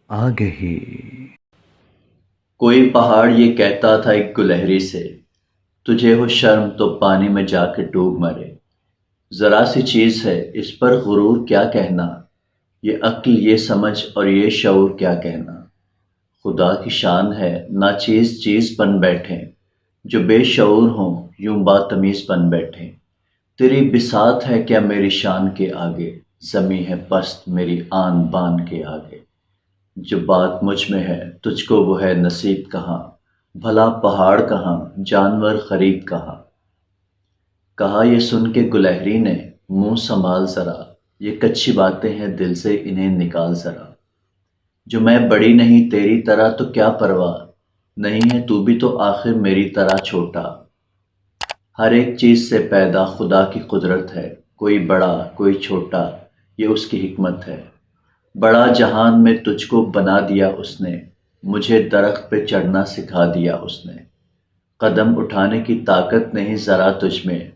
آگہی۔ کوئی پہاڑ یہ کہتا تھا ایک گلہری سے، تجھے ہو شرم تو پانی میں جا کے ڈوب مرے۔ ذرا سی چیز ہے اس پر غرور کیا کہنا، یہ عقل یہ سمجھ اور یہ شعور کیا کہنا۔ خدا کی شان ہے ناچیز چیز بن بیٹھیں، جو بے شعور ہوں یوں باتمیز بن بیٹھیں۔ تیری بساط ہے کیا میری شان کے آگے، زمیں ہے پست میری آن بان کے آگے۔ جو بات مجھ میں ہے تجھ کو وہ ہے نصیب کہاں، بھلا پہاڑ کہاں جانور خرید کہاں۔ کہا یہ سن کے گلہری نے، منہ سنبھال ذرا، یہ کچی باتیں ہیں دل سے انہیں نکال ذرا۔ جو میں بڑی نہیں تیری طرح تو کیا پرواہ، نہیں ہے تو بھی تو آخر میری طرح چھوٹا۔ ہر ایک چیز سے پیدا خدا کی قدرت ہے، کوئی بڑا کوئی چھوٹا یہ اس کی حکمت ہے۔ بڑا جہان میں تجھ کو بنا دیا اس نے، مجھے درخت پہ چڑھنا سکھا دیا اس نے۔ قدم اٹھانے کی طاقت نہیں ذرا تجھ میں،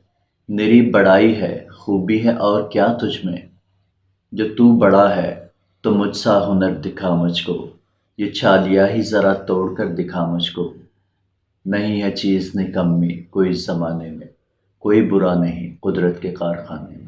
نری بڑائی ہے خوبی ہے اور کیا تجھ میں۔ جو تو بڑا ہے تو مجھ سا ہنر دکھا مجھ کو، یہ چھالیا ہی ذرا توڑ کر دکھا مجھ کو۔ نہیں ہے چیز نکمی کوئی زمانے میں، کوئی برا نہیں قدرت کے کارخانے میں۔